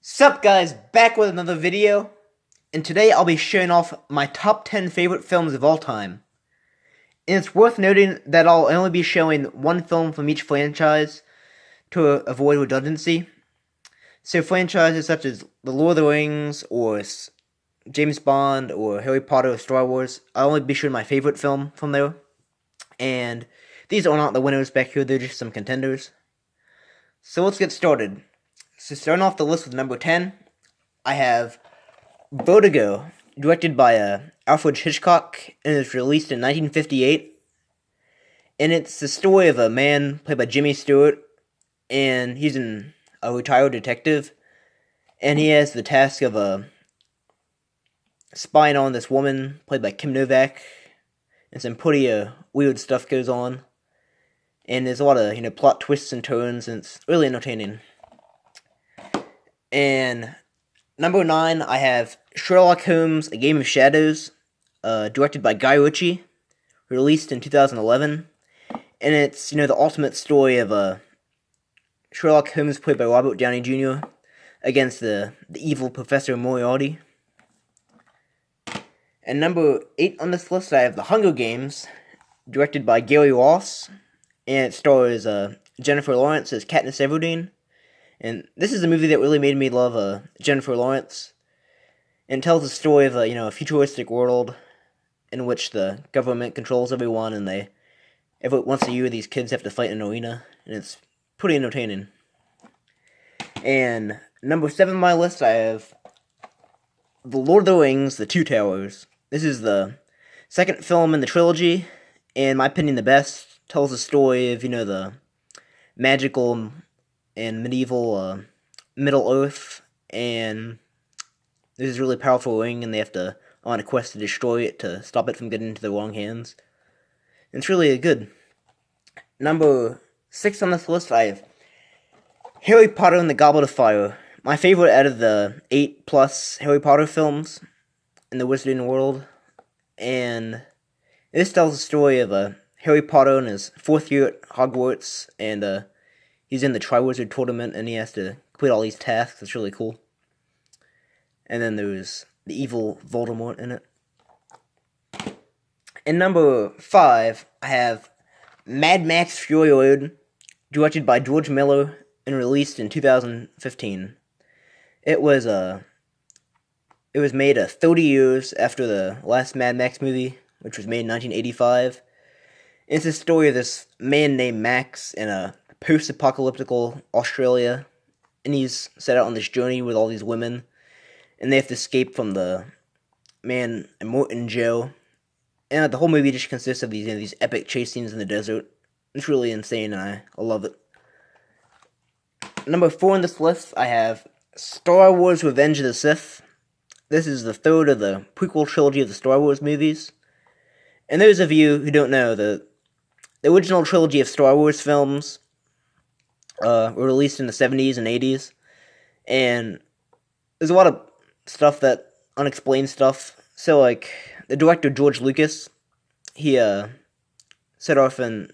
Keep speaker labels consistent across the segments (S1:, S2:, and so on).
S1: Sup guys, back with another video, and today I'll be showing off my top 10 favorite films of all time. And it's worth noting that I'll only be showing one film from each franchise to avoid redundancy. So franchises such as The Lord of the Rings, or James Bond, or Harry Potter, or Star Wars, I'll only be showing my favorite film from there. And these are not the winners back here, they're just some contenders. So let's get started. So starting off the list with number 10, I have Vertigo, directed by Alfred Hitchcock, and it was released in 1958. And it's the story of a man played by Jimmy Stewart, and he's a retired detective, and he has the task of spying on this woman played by Kim Novak, and some pretty weird stuff goes on. And there's a lot of plot twists and turns, and it's really entertaining. And number 9, I have Sherlock Holmes: A Game of Shadows, directed by Guy Ritchie, released in 2011. And it's, the ultimate story of Sherlock Holmes, played by Robert Downey Jr., against the evil Professor Moriarty. And number 8 on this list, I have The Hunger Games, directed by Gary Ross, and it stars Jennifer Lawrence as Katniss Everdeen. And this is a movie that really made me love Jennifer Lawrence, and tells the story of a futuristic world in which the government controls everyone, and once a year these kids have to fight in an arena, and it's pretty entertaining. And number 7 on my list, I have The Lord of the Rings: The Two Towers. This is the second film in the trilogy, and in my opinion the best. Tells the story of the magical and medieval Middle Earth, and there's this really powerful ring, and they have to on a quest to destroy it to stop it from getting into the wrong hands. And it's really good. Number 6 on this list, I have Harry Potter and the Goblet of Fire, my favorite out of the 8+ Harry Potter films in the Wizarding world. And this tells the story of Harry Potter in his 4th year at Hogwarts, and he's in the Triwizard Tournament, and he has to complete all these tasks. It's really cool. And then there's the evil Voldemort in it. And number 5, I have Mad Max Fury Road, directed by George Miller, and released in 2015. It was made 30 years after the last Mad Max movie, which was made in 1985. It's the story of this man named Max in a post-apocalyptical Australia, and he's set out on this journey with all these women, and they have to escape from the man Immortan Joe. And the whole movie just consists of these epic chase scenes in the desert. It's really insane, and I love it. Number 4 on this list, I have Star Wars: Revenge of the Sith. This is the third of the prequel trilogy of the Star Wars movies. And those of you who don't know, the original trilogy of Star Wars films were released in the 70s and 80s, and there's a lot of unexplained stuff. So, the director George Lucas, he set off in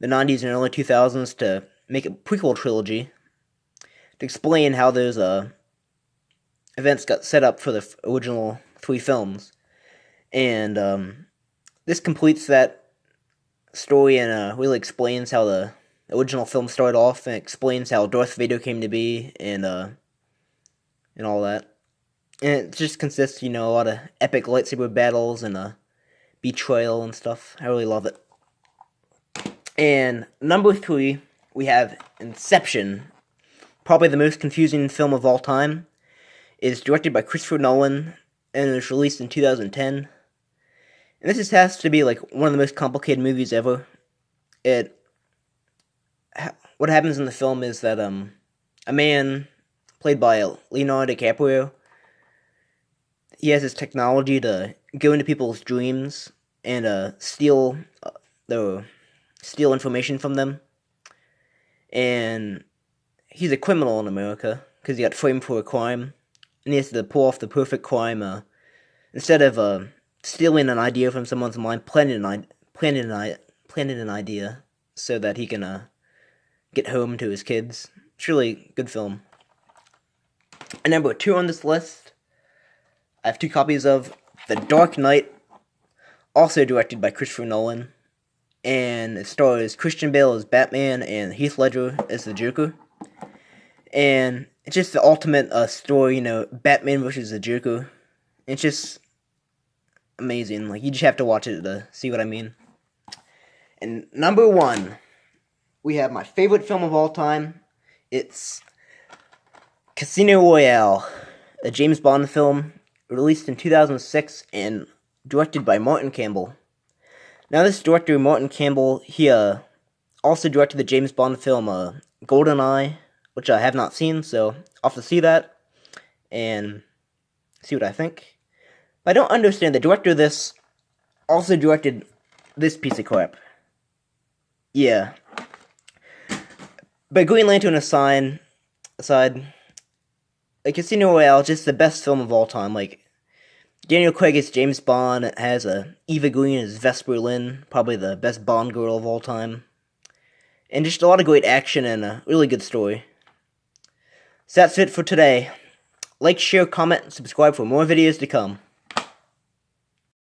S1: the 90s and early 2000s to make a prequel trilogy to explain how those events got set up for the original 3 films. And this completes that story and really explains how the original film started off, and explains how Darth Vader came to be, and all that. And it just consists, a lot of epic lightsaber battles and betrayal and stuff. I really love it. And number 3, we have Inception, probably the most confusing film of all time. It's directed by Christopher Nolan, and it was released in 2010. And this has to be one of the most complicated movies ever. What happens in the film is that a man played by Leonardo DiCaprio, he has this technology to go into people's dreams and steal information from them. And he's a criminal in America because he got framed for a crime, and he has to pull off the perfect crime. Instead of stealing an idea from someone's mind, planning an idea so that he can get home to his kids. It's really a good film. And number 2 on this list, I have 2 copies of The Dark Knight, also directed by Christopher Nolan, and it stars Christian Bale as Batman and Heath Ledger as the Joker. And it's just the ultimate story, you know, Batman versus the Joker. It's just amazing. Like, you just have to watch it to see what I mean. And number 1, we have my favorite film of all time. It's Casino Royale, a James Bond film released in 2006 and directed by Martin Campbell. Now, this director, Martin Campbell, he also directed the James Bond film GoldenEye, which I have not seen, so I'll have to see that and see what I think. But I don't understand, the director of this also directed this piece of crap. Yeah. But Green Lantern aside, like, Casino Royale is just the best film of all time. Like, Daniel Craig is James Bond. It has Eva Green as Vesper Lynn, probably the best Bond girl of all time. And just a lot of great action and a really good story. So that's it for today. Like, share, comment, and subscribe for more videos to come.